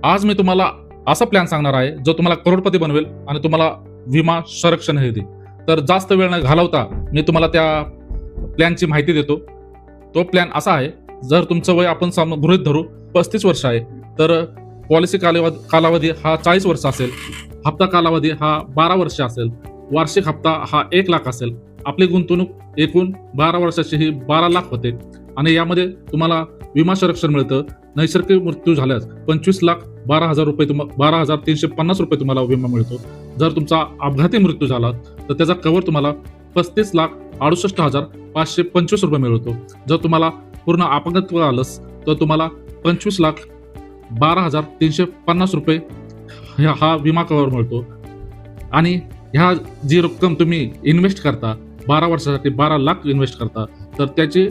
आज मी तुम्हाला असा प्लॅन सांगणार आहे जो तुम्हाला करोडपती बनवेल आणि तुम्हाला विमा संरक्षण हे देईल. तर जास्त वेळ न घालवता मी तुम्हाला त्या प्लॅनची माहिती देतो. तो प्लॅन असा आहे, जर तुमचं वय आपण गृहीत धरू 35 वर्ष आहे, तर पॉलिसी कालावधी हा 40 वर्ष असेल, हप्ता कालावधी हा 12 वर्ष असेल, वार्षिक हप्ता हा 1 लाख असेल. आपली गुंतवणूक एकूण 12 वर्षाची ही 12 लाख होते आणि यामध्ये तुम्हाला विमा संरक्षण मिळतं. नैसर्गिक मृत्यू झाल्यास 25,12,000 रुपये 12,350 रुपये तुम्हाला विमा मिळतो. जर तुमचा अपघाती मृत्यू झाला तर त्याचा कव्हर तुम्हाला 35,68,525 रुपये मिळतो. जर तुम्हाला पूर्ण अपघात आलंस तर तुम्हाला 25,12,350 रुपये हा विमा कव्हर मिळतो. आणि ह्या जी रक्कम तुम्ही इन्व्हेस्ट करता 12 वर्षासाठी 12 लाख इन्व्हेस्ट करता, तर त्याची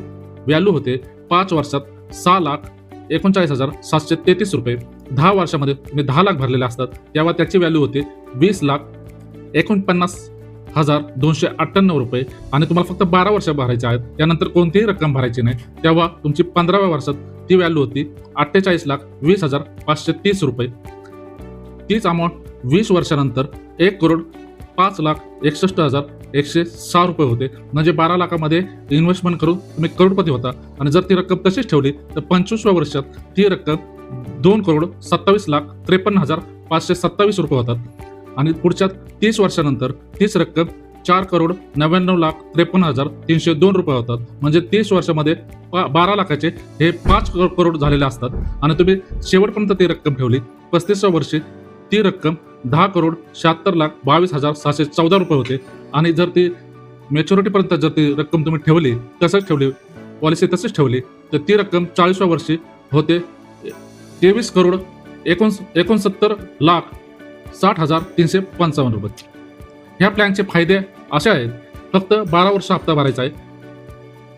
व्हॅल्यू होते 5 वर्षात 6,39,733 रुपये. 10 वर्षामध्ये तुम्ही 10 लाख भरलेले असतात तेव्हा त्याची व्हॅल्यू होते 20,49,298 रुपये. आणि तुम्हाला फक्त 12 वर्ष भरायचे आहेत, त्यानंतर कोणतीही रक्कम भरायची नाही. तेव्हा तुमची 15व्या वर्षात ती व्हॅल्यू होती 48,20,530 रुपये. तीच अमाऊंट 20 वर्षानंतर 1,05,61,106 रुपये होते. म्हणजे 12 लाखामध्ये इन्व्हेस्टमेंट करून तुम्ही करोडपती होता. आणि जर ती रक्कम तशीच ठेवली तर 25व्या वर्षात ती रक्कम 2,27,53,527 रुपये होतात. आणि पुढच्या 30 वर्षानंतर तीच रक्कम 4,99,53,302 रुपये होतात. म्हणजे 30 वर्षामध्ये 12 लाखाचे हे 5 करोड झालेले असतात. आणि तुम्ही शेवटपर्यंत ती रक्कम ठेवली 35व्या वर्षी ती रक्कम 10,76,22,614 रुपये होते. आणि जर ती मॅच्युरिटीपर्यंत जर ती रक्कम तुम्ही ठेवली, तसंच ठेवली, पॉलिसी तशीच ठेवली, तर ती रक्कम 40व्या वर्षी होते 23,69,60,355 रुपये. ह्या प्लॅनचे फायदे असे आहेत, फक्त 12 वर्ष हप्ता भरायचा आहे,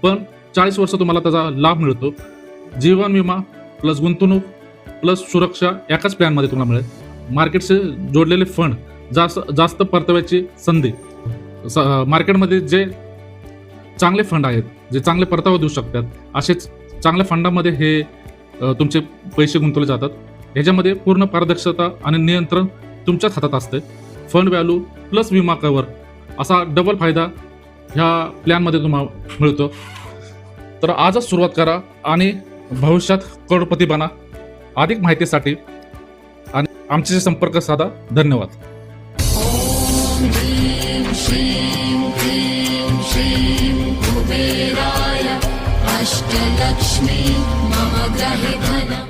पण 40 वर्ष तुम्हाला त्याचा लाभ मिळतो. जीवन विमा प्लस गुंतवणूक प्लस सुरक्षा एकाच प्लॅनमध्ये तुम्हाला मिळेल. मार्केटशी जोडलेले फंड, जास्त परताव्याची संधी. मार्केटमध्ये जे चांगले फंड आहेत, जे चांगले परतावा देऊ शकतात, असेच चांगल्या फंडामध्ये हे तुमचे पैसे गुंतवले जातात. ह्याच्यामध्ये पूर्ण पारदर्शकता आणि नियंत्रण तुमच्याच हातात असते. फंड व्हॅल्यू प्लस विमा कव्हर असा डबल फायदा ह्या प्लॅनमध्ये तुम्हाला मिळतो. तर आजच सुरुवात करा आणि भविष्यात करोडपती बना. अधिक माहितीसाठी आणि आमच्याशी संपर्क साधा. धन्यवाद. ओम ह्रीं श्रीं क्लीं श्रीं कुबेराय अष्टलक्ष्मी मम ग्रहे धनम्.